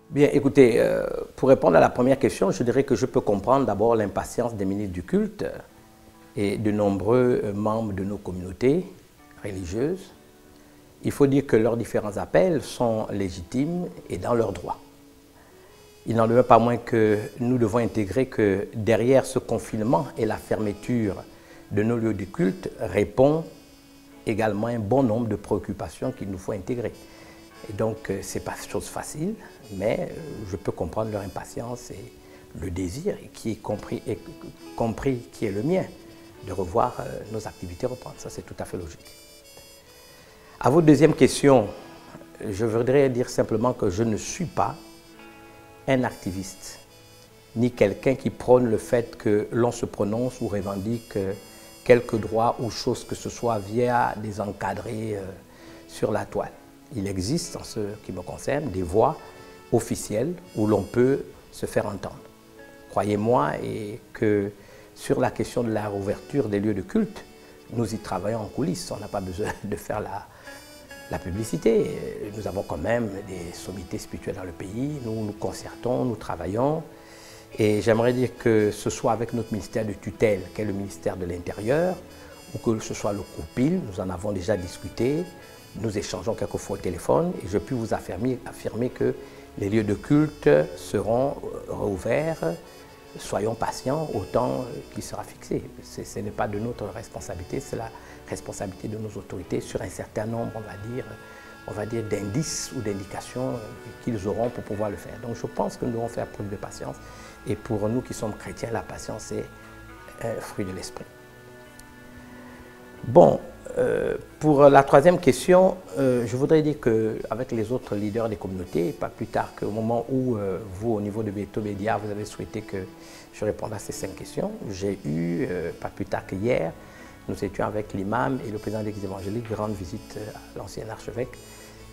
Bien, écoutez, pour répondre à la première question, je dirais que je peux comprendre d'abord l'impatience des ministres du culte et de nombreux membres de nos communautés religieuses. Il faut dire que leurs différents appels sont légitimes et dans leurs droits. Il n'en demeure pas moins que nous devons intégrer que derrière ce confinement et la fermeture de nos lieux de culte répond également un bon nombre de préoccupations qu'il nous faut intégrer. Et donc, ce n'est pas chose facile, mais je peux comprendre leur impatience et le désir qui est compris qui est le mien, de revoir nos activités reprendre. Ça, c'est tout à fait logique. À votre deuxième question, je voudrais dire simplement que je ne suis pas un activiste, ni quelqu'un qui prône le fait que l'on se prononce ou revendique quelques droits ou choses que ce soit via des encadrés sur la toile. Il existe, en ce qui me concerne, des voies officielles où l'on peut se faire entendre. Croyez-moi et que sur la question de la réouverture des lieux de culte, nous y travaillons en coulisses. On n'a pas besoin de faire la publicité. Nous avons quand même des sommités spirituelles dans le pays. Nous nous concertons, nous travaillons. Et j'aimerais dire que ce soit avec notre ministère de tutelle, qui est le ministère de l'Intérieur, ou que ce soit le COPIL, nous en avons déjà discuté. Nous échangeons quelquefois au téléphone et je peux vous affirmer que les lieux de culte seront rouverts. Soyons patients au temps qui sera fixé. Ce n'est pas de notre responsabilité, c'est la responsabilité de nos autorités sur un certain nombre, on va dire d'indices ou d'indications qu'ils auront pour pouvoir le faire. Donc je pense que nous devons faire preuve de patience. Et pour nous qui sommes chrétiens, la patience est un fruit de l'esprit. Bon, pour la troisième question, je voudrais dire qu'avec les autres leaders des communautés, pas plus tard qu'au moment où vous, au niveau de Beto Média, vous avez souhaité que je réponde à ces 5 questions, j'ai eu, pas plus tard qu'hier, nous étions avec l'imam et le président de l'Église évangélique, rendre visite à l'ancien archevêque,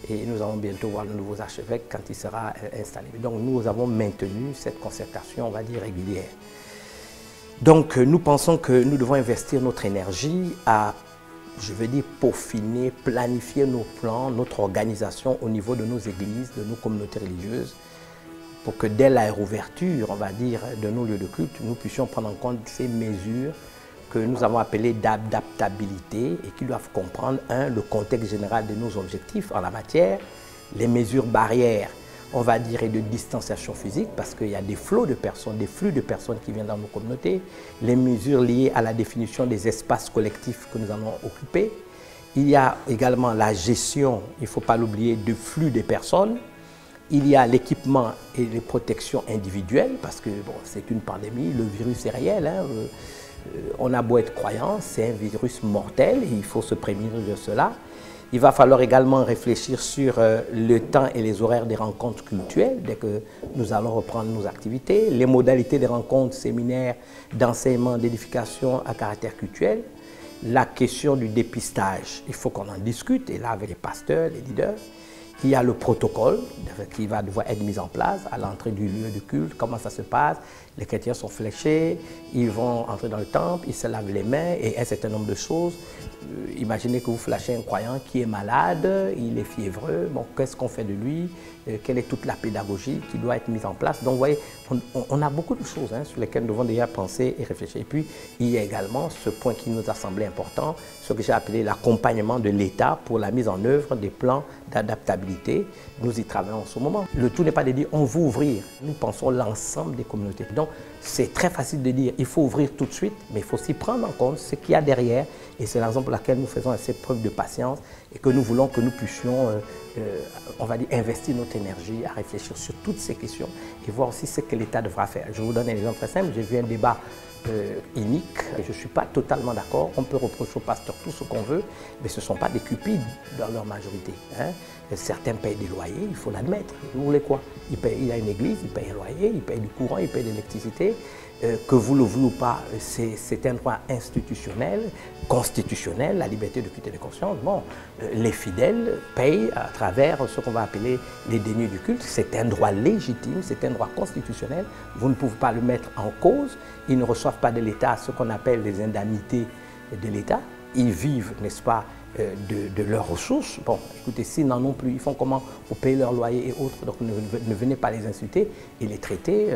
et nous allons bientôt voir le nouveau archevêque quand il sera installé. Donc nous avons maintenu cette concertation, on va dire, régulière. Donc nous pensons que nous devons investir notre énergie à, je veux dire, peaufiner, planifier nos plans, notre organisation au niveau de nos églises, de nos communautés religieuses, pour que dès la réouverture, on va dire, de nos lieux de culte, nous puissions prendre en compte ces mesures que nous avons appelées d'adaptabilité et qui doivent comprendre, le contexte général de nos objectifs en la matière, les mesures barrières, on va dire, et de distanciation physique, parce qu'il y a des flots de personnes, des flux de personnes qui viennent dans nos communautés, les mesures liées à la définition des espaces collectifs que nous allons occuper. Il y a également la gestion, il ne faut pas l'oublier, du flux des personnes. Il y a l'équipement et les protections individuelles, parce que bon, c'est une pandémie, le virus est réel. On a beau être croyant, c'est un virus mortel et il faut se prémunir de cela. Il va falloir également réfléchir sur le temps et les horaires des rencontres cultuelles dès que nous allons reprendre nos activités, les modalités des rencontres, séminaires, d'enseignement, d'édification à caractère cultuel, la question du dépistage. Il faut qu'on en discute, et là avec les pasteurs, les leaders. Il y a le protocole qui va devoir être mis en place à l'entrée du lieu de culte, comment ça se passe. Les chrétiens sont fléchés, ils vont entrer dans le temple, ils se lavent les mains et un certain nombre de choses. Imaginez que vous flashez un croyant qui est malade, il est fiévreux, bon, qu'est-ce qu'on fait de lui? Quelle est toute la pédagogie qui doit être mise en place? Donc vous voyez, on a beaucoup de choses sur lesquelles nous devons déjà penser et réfléchir. Et puis il y a également ce point qui nous a semblé important, ce que j'ai appelé l'accompagnement de l'État pour la mise en œuvre des plans d'adaptabilité. Nous y travaillons en ce moment. Le tout n'est pas de dire on veut ouvrir, nous pensons l'ensemble des communautés. Donc c'est très facile de dire il faut ouvrir tout de suite, mais il faut aussi prendre en compte ce qu'il y a derrière. Et c'est la raison pour laquelle nous faisons assez preuve de patience et que nous voulons que nous puissions, on va dire, investir notre énergie à réfléchir sur toutes ces questions et voir aussi ce que l'État devra faire. Je vous donne un exemple très simple. J'ai vu un débat unique et je ne suis pas totalement d'accord. On peut reprocher aux pasteurs tout ce qu'on veut, mais ce ne sont pas des cupides dans leur majorité. Certains payent des loyers, il faut l'admettre. Vous voulez quoi? Il a une église, il paye un loyer, il paye du courant, il paye de l'électricité. Que vous le voulez ou pas, c'est un droit institutionnel, constitutionnel, la liberté de culte et de conscience. Bon, les fidèles payent à travers ce qu'on va appeler les deniers du culte. C'est un droit légitime, c'est un droit constitutionnel. Vous ne pouvez pas le mettre en cause. Ils ne reçoivent pas de l'État ce qu'on appelle les indemnités de l'État. Ils vivent, n'est-ce pas, de leurs ressources. Bon, écoutez, s'ils n'en ont plus, ils font comment pour payer leur loyer et autres? Donc ne venez pas les insulter et les traiter,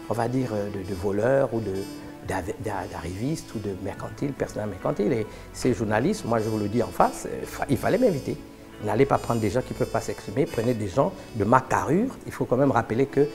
on va dire, de voleurs ou d'arrivistes ou de mercantiles, personnels mercantiles. Et ces journalistes, moi je vous le dis en face, il fallait m'inviter. N'allez pas prendre des gens qui ne peuvent pas s'exprimer, prenez des gens de ma carrure. Il faut quand même rappeler que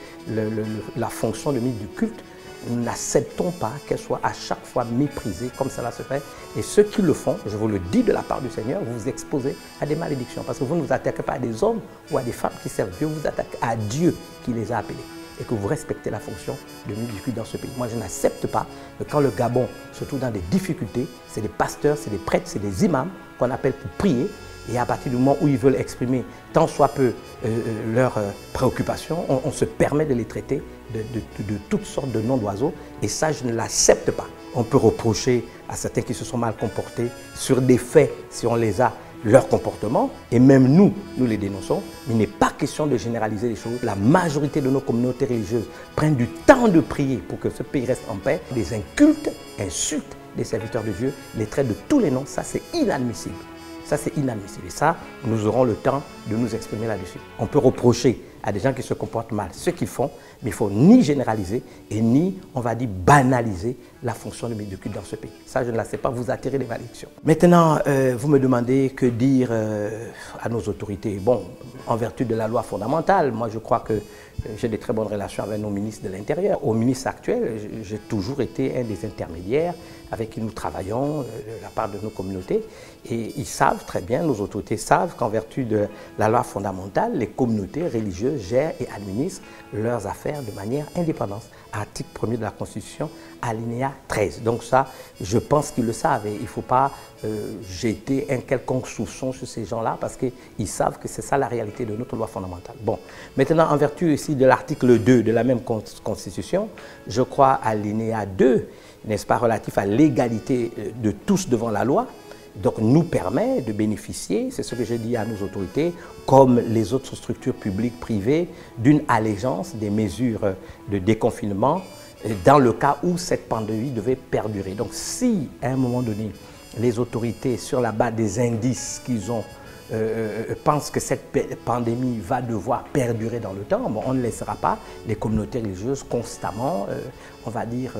la fonction de ministre du culte, nous n'acceptons pas qu'elle soit à chaque fois méprisée comme cela se fait. Et ceux qui le font, je vous le dis de la part du Seigneur, vous vous exposez à des malédictions. Parce que vous ne vous attaquez pas à des hommes ou à des femmes qui servent Dieu, vous vous attaquez à Dieu qui les a appelés. Et que vous respectez la fonction de ministre du culte dans ce pays. Moi, je n'accepte pas que quand le Gabon se trouve dans des difficultés, c'est des pasteurs, c'est des prêtres, c'est des imams qu'on appelle pour prier. Et à partir du moment où ils veulent exprimer tant soit peu leurs préoccupations, on se permet de les traiter de toutes sortes de noms d'oiseaux. Et ça, je ne l'accepte pas. On peut reprocher à certains qui se sont mal comportés sur des faits, si on les a, leur comportement, et même nous les dénonçons. Mais il n'est pas question de généraliser les choses. La majorité de nos communautés religieuses prennent du temps de prier pour que ce pays reste en paix. Des incultes, insultent des serviteurs de Dieu, les traitent de tous les noms, ça c'est inadmissible. Ça, c'est inadmissible. Et ça, nous aurons le temps de nous exprimer là-dessus. On peut reprocher à des gens qui se comportent mal ce qu'ils font, mais il ne faut ni généraliser et ni, on va dire, banaliser la fonction de ministre du culte dans ce pays. Ça, je ne la sais pas, vous attirez des malédictions. Maintenant, vous me demandez que dire à nos autorités. Bon, en vertu de la loi fondamentale, moi je crois que j'ai des très bonnes relations avec nos ministres de l'Intérieur. Au ministre actuel, j'ai toujours été un des intermédiaires avec qui nous travaillons de la part de nos communautés. Et ils savent très bien, nos autorités savent qu'en vertu de la loi fondamentale, les communautés religieuses gèrent et administrent leurs affaires de manière indépendante. Article 1er de la Constitution, alinéa 13. Donc ça, je pense qu'ils le savent et il ne faut pas jeter un quelconque soupçon sur ces gens-là parce qu'ils savent que c'est ça la réalité de notre loi fondamentale. Bon, maintenant, en vertu ici de l'article 2 de la même Constitution, je crois à l'alinéa 2, n'est-ce pas, relatif à l'égalité de tous devant la loi, donc nous permet de bénéficier, c'est ce que j'ai dit à nos autorités, comme les autres structures publiques, privées, d'une allégeance des mesures de déconfinement dans le cas où cette pandémie devait perdurer. Donc si, à un moment donné, les autorités, sur la base des indices qu'ils ont, pensent que cette pandémie va devoir perdurer dans le temps, bon, on ne laissera pas les communautés religieuses constamment, on va dire,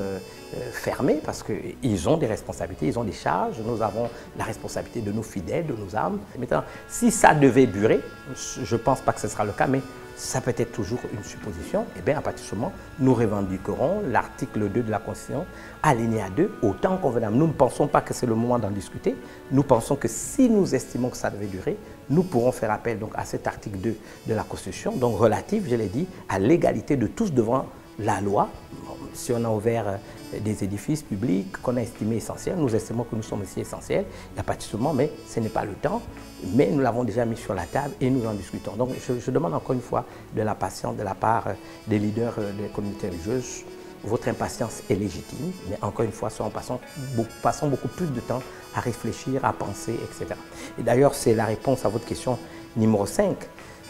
fermées parce qu'ils ont des responsabilités, ils ont des charges, nous avons la responsabilité de nos fidèles, de nos âmes. Maintenant, si ça devait durer, je ne pense pas que ce sera le cas, mais ça peut être toujours une supposition, et bien à partir de ce moment, nous revendiquerons l'article 2 de la Constitution, alinéa 2, autant convenable. Nous ne pensons pas que c'est le moment d'en discuter, nous pensons que si nous estimons que ça devait durer, nous pourrons faire appel donc, à cet article 2 de la Constitution, donc relatif, je l'ai dit, à l'égalité de tous devant la loi. Si on a ouvert des édifices publics qu'on a estimés essentiels, nous estimons que nous sommes aussi essentiels, il n'y a pas de moment, mais ce n'est pas le temps. Mais nous l'avons déjà mis sur la table et nous en discutons. Donc je demande encore une fois de la patience de la part des leaders des communautés religieuses. Votre impatience est légitime, mais encore une fois, passons beaucoup plus de temps à réfléchir, à penser, etc. Et d'ailleurs, c'est la réponse à votre question numéro 5.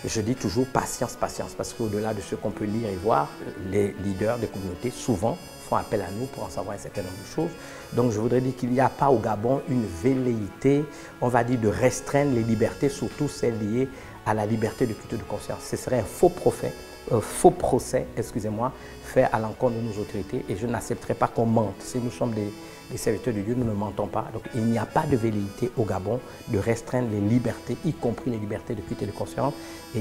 Je dis toujours patience, patience, parce qu'au-delà de ce qu'on peut lire et voir, les leaders des communautés souvent font appel à nous pour en savoir un certain nombre de choses. Donc je voudrais dire qu'il n'y a pas au Gabon une velléité, on va dire, de restreindre les libertés, surtout celles liées à la liberté de culte de conscience. Ce serait un faux procès, excusez-moi, fait à l'encontre de nos autorités et je n'accepterai pas qu'on mente. Si nous sommes des serviteurs de Dieu, nous ne mentons pas. Donc il n'y a pas de velléité au Gabon de restreindre les libertés, y compris les libertés de culte et de conscience. Et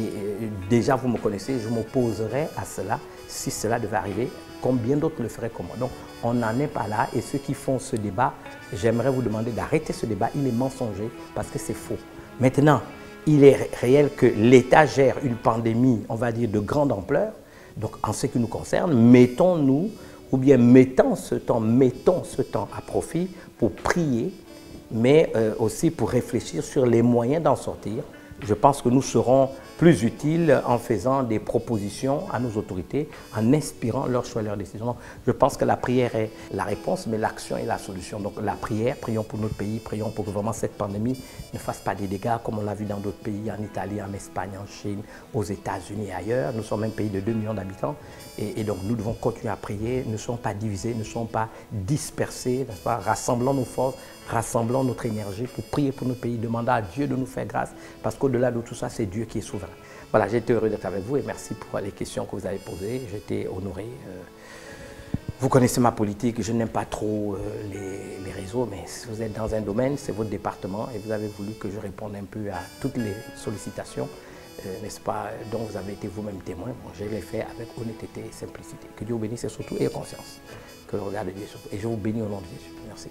déjà, vous me connaissez, je m'opposerai à cela si cela devait arriver, comme bien d'autres le feraient comme moi. Donc on n'en est pas là et ceux qui font ce débat, j'aimerais vous demander d'arrêter ce débat. Il est mensonger parce que c'est faux. Maintenant, il est réel que l'État gère une pandémie, on va dire, de grande ampleur. Donc, en ce qui nous concerne, mettons ce temps à profit pour prier, mais aussi pour réfléchir sur les moyens d'en sortir. Je pense que nous serons plus utiles en faisant des propositions à nos autorités, en inspirant leurs choix et leurs décisions. Donc, je pense que la prière est la réponse, mais l'action est la solution. Donc la prière, prions pour notre pays, prions pour que vraiment cette pandémie ne fasse pas des dégâts comme on l'a vu dans d'autres pays, en Italie, en Espagne, en Chine, aux États-Unis et ailleurs. Nous sommes un pays de 2 millions d'habitants et donc nous devons continuer à prier. Ne soyons pas divisés, ne soyons pas dispersés, n'est-ce pas? Rassemblons nos forces, rassemblons notre énergie pour prier pour notre pays, demander à Dieu de nous faire grâce, parce qu'au-delà de tout ça, c'est Dieu qui est souverain. Voilà, j'ai été heureux d'être avec vous et merci pour les questions que vous avez posées. J'ai été honoré. Vous connaissez ma politique, je n'aime pas trop les réseaux, mais si vous êtes dans un domaine, c'est votre département et vous avez voulu que je réponde un peu à toutes les sollicitations, n'est-ce pas, dont vous avez été vous-même témoin. Bon, je l'ai fait avec honnêteté et simplicité. Que Dieu vous bénisse et surtout ayez conscience que le regard de Dieu est sur vous. Et je vous bénis au nom de Jésus. Merci.